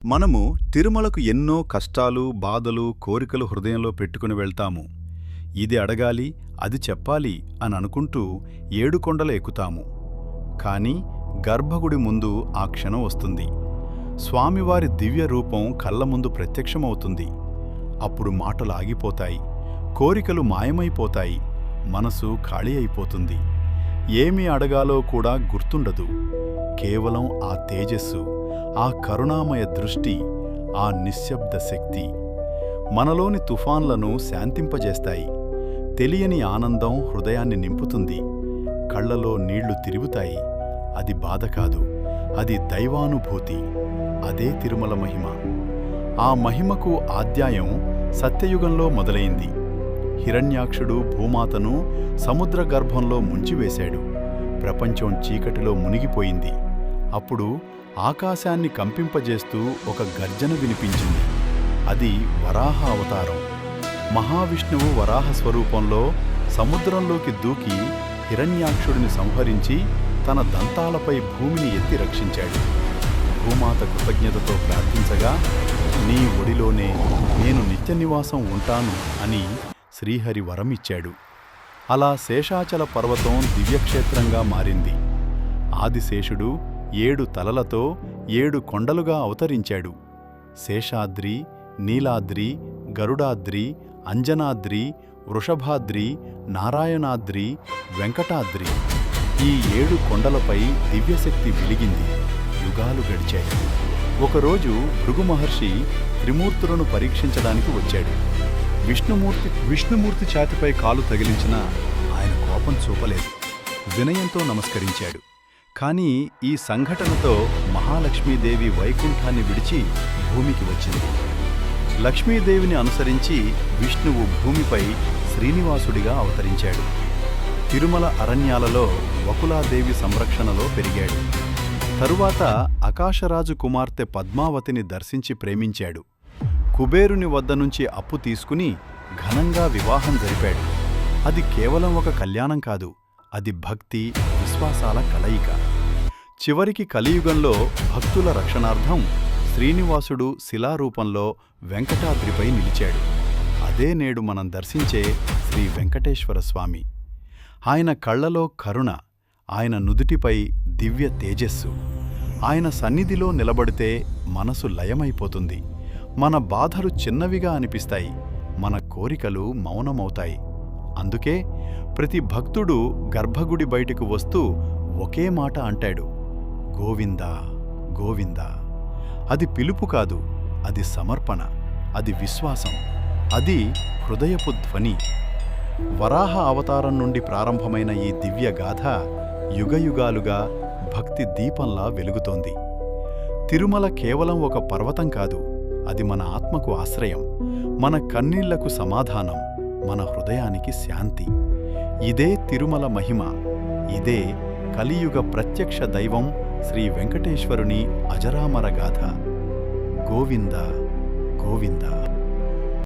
మనము తిరుమలకు ఎన్నో కష్టాలు, బాధలు, కోరికలు హృదయంలో పెట్టుకుని వెళ్తాము. ఇది అడగాలి, అది చెప్పాలి అని అనుకుంటూ ఏడుకొండలు ఎక్కుతాము. కాని గర్భగుడి ముందు ఆ క్షణం వస్తుంది. స్వామివారి దివ్య రూపం కళ్ళ ముందు ప్రత్యక్షమవుతుంది. అప్పుడు మాటలు ఆగిపోతాయి, కోరికలు మాయమైపోతాయి, మనసు ఖాళీ అయిపోతుంది. ఏమి అడగాలో కూడా గుర్తుండదు. కేవలం ఆ తేజస్సు, ఆ కరుణామయ దృష్టి, ఆ నిశ్శబ్ద శక్తి మనలోని తుఫాన్లను శాంతింపజేస్తాయి. తెలియని ఆనందం హృదయాన్ని నింపుతుంది. కళ్లలో నీళ్లు తిరుగుతాయి. అది బాధ కాదు, అది దైవానుభూతి. అదే తిరుమల మహిమ. ఆ మహిమకు ఆద్యాయం సత్యయుగంలో మొదలైంది. హిరణ్యాక్షుడు భూమాతను సముద్ర గర్భంలో ముంచివేశాడు. ప్రపంచం చీకటిలో మునిగిపోయింది. అప్పుడు ఆకాశాన్ని కంపింపజేస్తూ ఒక గర్జన వినిపించింది. అది వరాహ అవతారం. మహావిష్ణువు వరాహ స్వరూపంలో సముద్రంలోకి దూకి హిరణ్యాక్షుడిని సంహరించి తన దంతాలపై భూమిని ఎత్తి రక్షించాడు. భూమాత కృతజ్ఞతతో ప్రార్థించగా, నీ ఒడిలోనే నేను నిత్యనివాసం ఉంటాను అని శ్రీహరి వరమిచ్చాడు. అలా శేషాచల పర్వతం దివ్యక్షేత్రంగా మారింది. ఆదిశేషుడు 7 తలలతో 7 కొండలుగా అవతరించాడు. శేషాద్రి, నీలాద్రి, గరుడాద్రి, అంజనాద్రి, వృషభాద్రి, నారాయణాద్రి, వెంకటాద్రి. ఈ 7 కొండలపై దివ్యశక్తి వెలిగింది. యుగాలు గడిచాయి. ఒకరోజు భృగు మహర్షి త్రిమూర్తులను పరీక్షించడానికి వచ్చాడు. విష్ణుమూర్తి ఛాతిపై కాలు తగిలించినా ఆయన కోపం చూపలేదు. వినయంతో నమస్కరించాడు. కానీ ఈ సంఘటనతో మహాలక్ష్మీదేవి వైకుంఠాన్ని విడిచి భూమికి వచ్చింది. లక్ష్మీదేవిని అనుసరించి విష్ణువు భూమిపై శ్రీనివాసుడిగా అవతరించాడు. తిరుమల అరణ్యాలలో వకులాదేవి సంరక్షణలో పెరిగాడు. తరువాత ఆకాశరాజు కుమార్తె పద్మావతిని దర్శించి ప్రేమించాడు. కుబేరుని వద్ద నుంచి అప్పు తీసుకుని ఘనంగా వివాహం జరిపాడు. అది కేవలం ఒక కళ్యాణం కాదు, అది భక్తి, విశ్వాసాల కలయిక. చివరికి కలియుగంలో భక్తుల రక్షణార్థం శ్రీనివాసుడు శిలారూపంలో వెంకటాద్రిపై నిలిచాడు. అదే నేడు మనం దర్శించే శ్రీ వెంకటేశ్వర స్వామి. ఆయన కళ్లలో కరుణ, ఆయన నుదుటిపై దివ్య తేజస్సు. ఆయన సన్నిధిలో నిలబడితే మనసు లయమైపోతుంది. మన బాధలు చిన్నవిగా అనిపిస్తాయి, మన కోరికలు మౌనమవుతాయి. అందుకే ప్రతి భక్తుడు గర్భగుడి బయటకు వస్తూ ఒకే మాట అంటాడు, గోవిందా గోవిందా. అది పిలుపు కాదు, అది సమర్పణ, అది విశ్వాసం, అది హృదయపు ధ్వని. వరాహ అవతారం నుండి ప్రారంభమైన ఈ దివ్యగాథ యుగయుగాలుగా భక్తి దీపంలా వెలుగుతోంది. తిరుమల కేవలం ఒక పర్వతం కాదు, అది మన ఆత్మకు ఆశ్రయం, మన కన్నీళ్లకు సమాధానం, మన హృదయానికి శాంతి. ఇదే తిరుమల మహిమ. ఇదే కలియుగ ప్రత్యక్ష దైవం శ్రీ వెంకటేశ్వరుని అజరామర గాథ. గోవింద గోవింద.